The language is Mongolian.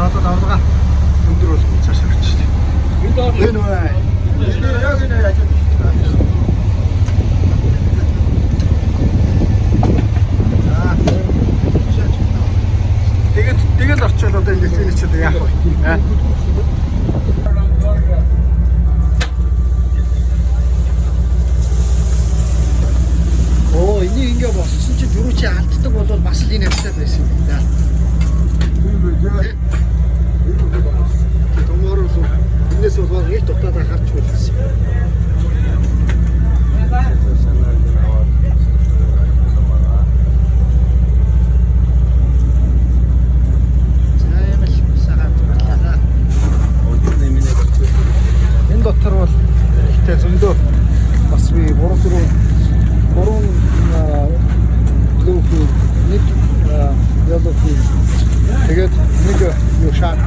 одоо давлага өндөр болох цааш орчихлоо. Энэ бай. Яг энэ яаж тэгээд орчвол одоо ингэ финиш одоо яах вэ? Оо, энийг ингэ боссон чи дөрөв чи алддаг бол бас л энэ явцтай байсан юм да. Томоор л энэс бол их дутаад харж байсан. Дотор бол ихтэй зөндөө бас би 3 лүүхий нэг ялуухий тэгээд нэг юу шарк